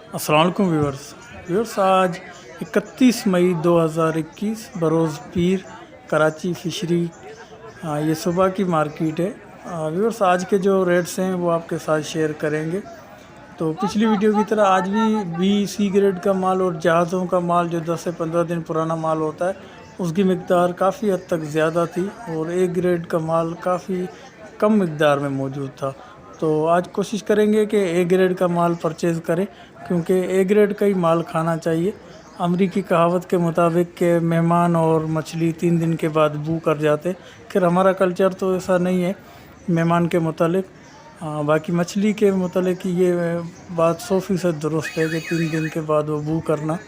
अस्सलाम वालेकुम व्यूअर्स आज 31 मई 2021 बरोज़ पीर कराची फिशरी। ये सुबह की मार्केट है। व्यूअर्स आज के जो रेट्स हैं वो आपके साथ शेयर करेंगे। तो पिछली वीडियो की तरह आज भी B-C ग्रेड का माल और जहाज़ों का माल जो 10 से 15 दिन पुराना माल होता है उसकी मिकदार काफ़ी हद तक ज़्यादा थी और A ग्रेड का माल काफ़ी कम मिकदार में मौजूद था। तो आज कोशिश करेंगे कि A ग्रेड का माल परचेज़ करें, क्योंकि A ग्रेड का ही माल खाना चाहिए। अमरीकी कहावत के मुताबिक के मेहमान और मछली 3 दिन के बाद बू कर जाते। खैर हमारा कल्चर तो ऐसा नहीं है मेहमान के मुतालिक। बाकी मछली के मुतालिक ये बात 100% दुरुस्त है कि 3 दिन के बाद वो बू करना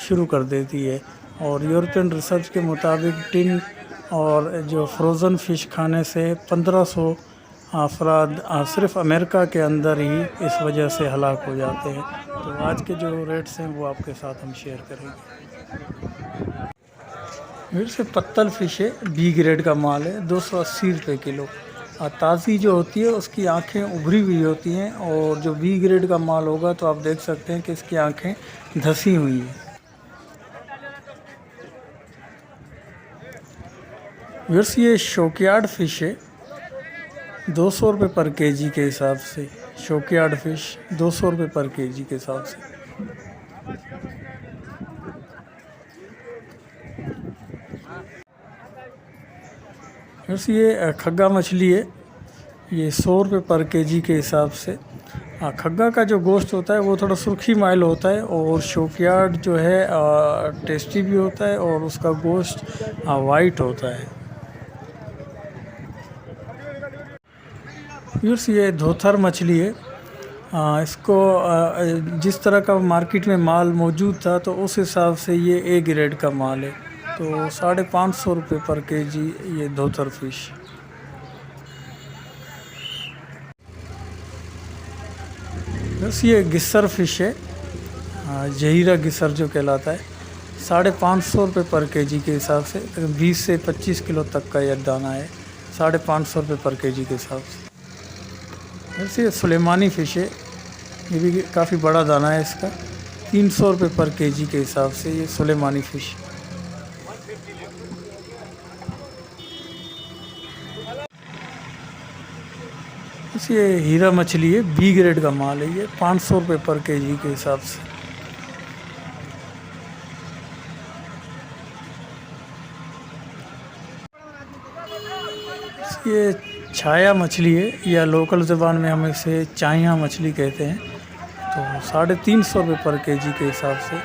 शुरू कर देती है। और यूरोपियन रिसर्च के मुताबिक टिन और जो फ्रोज़न फ़िश खाने से 1500 अफराद सिर्फ अमेरिका के अंदर ही इस वजह से हलाक हो जाते हैं। तो आज के जो रेट्स हैं वो आपके साथ हम शेयर करेंगे। फिर से पत्तल फ़िश है, B ग्रेड का माल है, 280 रुपये किलो। ताज़ी जो होती है उसकी आंखें उभरी हुई होती हैं, और जो B ग्रेड का माल होगा तो आप देख सकते हैं कि इसकी आंखें धसी हुई हैं। फिर ये शौकयार्ड फ़िश है, 200 रुपये पर केजी के हिसाब से। शौकयार्ड फ़िश 200 रुपये पर केजी के हिसाब से। फिर ये खग्गा मछली है, ये 100 रुपये पर केजी के हिसाब से। खग्गा का जो गोश्त होता है वो थोड़ा सुर्खी माइल होता है, और शौकयार्ड जो है टेस्टी भी होता है और उसका गोश्त वाइट होता है। फिर ये धोथर मछली है। इसको जिस तरह का मार्केट में माल मौजूद था तो उस हिसाब से ये A ग्रेड का माल है। तो 550 रुपये पर केजी ये धोथर फ़िश। बस ये गिस्सर फ़िश है, जहीरा गिस्सर जो कहलाता है, 550 रुपये पर केजी के हिसाब से। 20 से 25 किलो तक का यह दाना है, 550 रुपये पर केजी के हिसाब से। वैसे ये सुलेमानी फ़िश है, ये भी काफ़ी बड़ा दाना है इसका, 300 रुपये पर केजी के हिसाब से ये सुलेमानी फ़िश। ये हीरा मछली है, B ग्रेड का माल है, ये 500 रुपये पर केजी के हिसाब से। ये छाया मछली है, या लोकल ज़बान में हम इसे चाइया मछली कहते हैं। तो 350 रुपये पर केजी के हिसाब से।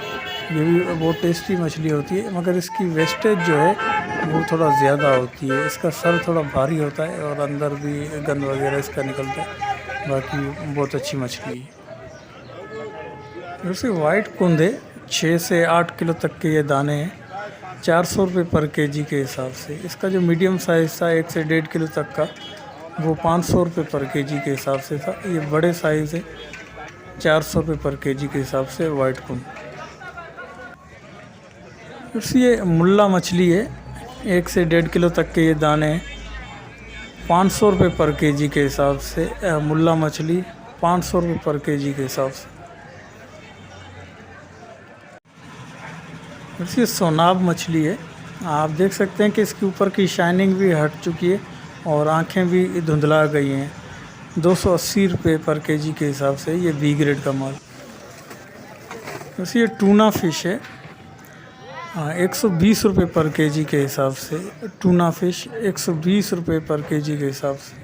ये भी बहुत टेस्टी मछली होती है, मगर इसकी वेस्टेज जो है वो थोड़ा ज़्यादा होती है। इसका सर थोड़ा भारी होता है और अंदर भी गंद वगैरह इसका निकलता है। बाकी बहुत अच्छी मछली है। वैसे वाइट कुंदे 6 से 8 किलो तक के ये दाने हैं, 400 रुपये पर केजी के हिसाब से। इसका जो मीडियम साइज़ था 1 से 1.5 किलो तक का, वो 500 रुपये पर केजी के हिसाब से था। ये बड़े साइज़ है, 400 रुपये पर केजी के हिसाब से वाइट कुंद। फिर ये मुल्ला मछली है, 1 से 1.5 किलो तक के ये दाने हैं, 500 रुपये पर केजी के हिसाब से। मुल्ला मछली 500 रुपये पर केजी के हिसाब से। फिर ये सोनाब मछली है, आप देख सकते हैं कि इसके ऊपर की शाइनिंग भी हट चुकी है और आंखें भी धुंधला गई हैं। 280 रुपये पर केजी के हिसाब से ये B ग्रेड का माल। फिर ये टूना फ़िश है, 120 रुपये पर केजी के हिसाब से। टूना फ़िश 120 रुपये पर केजी के हिसाब से।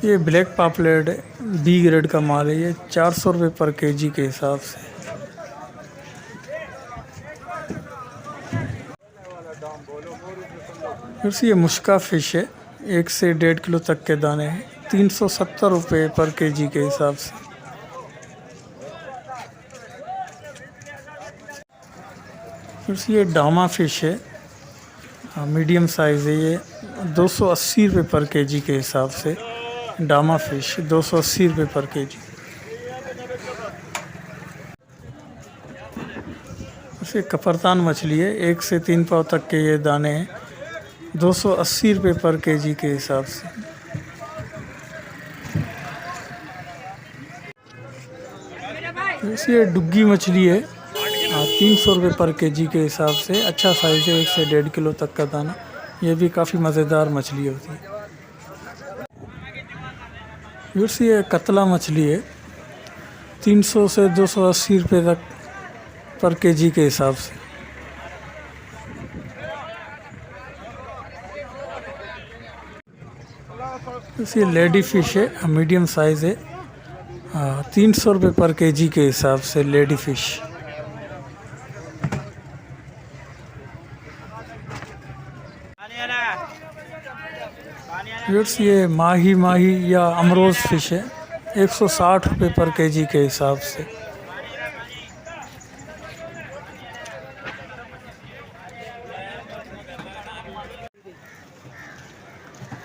ये ब्लैक पापलेट है, B ग्रेड का माल है, ये 400 रुपये पर केजी के हिसाब से। फिर से ये मुश्का फ़िश है, 1 से 1.5 किलो तक के दाने हैं, 370 रुपये पर केजी के हिसाब से। फिर से ये डामा फ़िश है, मीडियम साइज़ है, ये 280 रुपये पर केजी के हिसाब से। डामा फ़िश 280 रुपये पर केजी। फिर कपरतान मछली है, 1 से 3 पाव तक के ये दाने हैं, 280 रुपये पर केजी के हिसाब से। वैसे ये डुग्गी मछली है, 300 रुपये पर केजी के हिसाब से। अच्छा साइज़ है, 1 से 1.5 किलो तक का दाना। ये भी काफ़ी मज़ेदार मछली होती है। वैसे ये कतला मछली है, 300 से 280 रुपये तक पर केजी के हिसाब से। वैसे ये लेडी फ़िश है, मीडियम साइज़ है, 300 रुपये पर केजी के हिसाब से लेडी फ़िश। व्यूअर्स ये माही या अमरोज़ फ़िश है, 160 रुपये पर केजी के हिसाब से।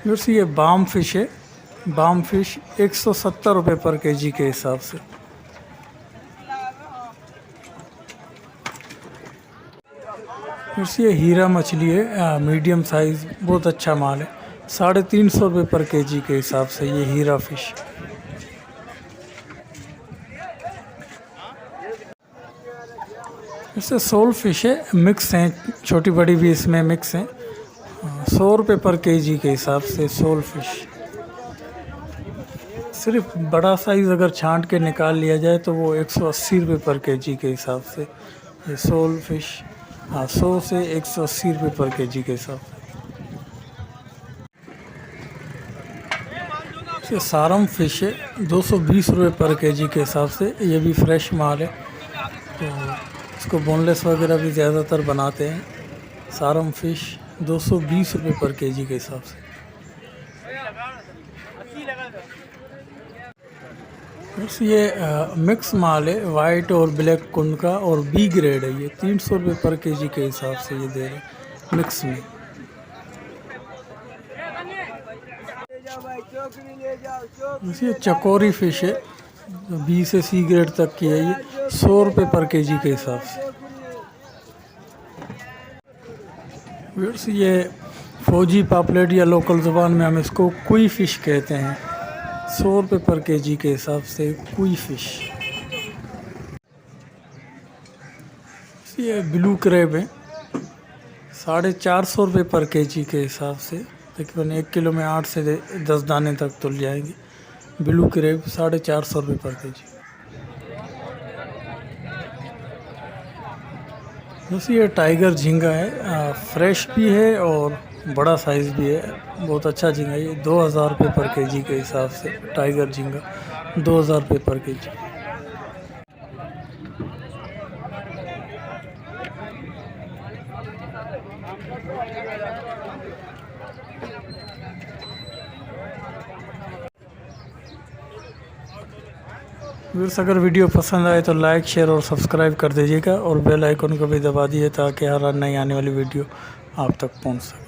व्यूअर्स ये बाम फ़िश है, बाम फ़िश 170 रुपये पर केजी के हिसाब से। व्यूअर्स ये हीरा मछली है, मीडियम साइज़, बहुत अच्छा माल है, 350 रुपये पर केजी के हिसाब से ये हीरा फ़िश। इससे सोल फ़िश है, मिक्स हैं, छोटी बड़ी भी इसमें मिक्स हैं, 100 रुपये पर केजी के हिसाब से सोल फ़िश। सिर्फ बड़ा साइज़ अगर छांट के निकाल लिया जाए तो वो 180 रुपये पर केजी के हिसाब से ये सोल फ़िश, 100 से 180 रुपये पर केजी के हिसाब से। सारम फ़िश है, 220 रुपये पर केजी के हिसाब से। ये भी फ्रेश माल है, तो इसको बोनलेस वगैरह भी ज़्यादातर बनाते हैं। सारम फ़िश 220 रुपये पर केजी के हिसाब से। बस ये मिक्स माल है, वाइट और ब्लैक कुंड का, और बी ग्रेड है। ये 300 रुपये पर केजी के हिसाब से ये दे रहे हैं मिक्स में। ये चकोरी फ़िश है, बी से सी ग्रेड तक की है, ये 100 रुपये पर केजी के हिसाब से। व्यूअर्स ये फौजी पापलेट या लोकल ज़ुबान में हम इसको कुई फ़िश कहते हैं, 100 रुपये पर केजी के हिसाब से कुई फ़िश। ये ब्लू क्रैब है, 450 रुपये पर केजी के हिसाब से। तकरीबन 1 किलो में 8 से 10 दाने तक तुल जाएंगे। ब्लू क्रैब 450 रुपये पर केजी। वैसे ये टाइगर झींगा है, फ्रेश भी है और बड़ा साइज़ भी है, बहुत अच्छा झींगा है। ये 2000 रुपये पर केजी के हिसाब से टाइगर झींगा 2000 रुपये पर केजी। व्यूअर्स अगर वीडियो पसंद आए तो लाइक, शेयर और सब्सक्राइब कर दीजिएगा, और बेल आइकन को भी दबा दीजिए ताकि हर नई आने वाली वीडियो आप तक पहुंच सके।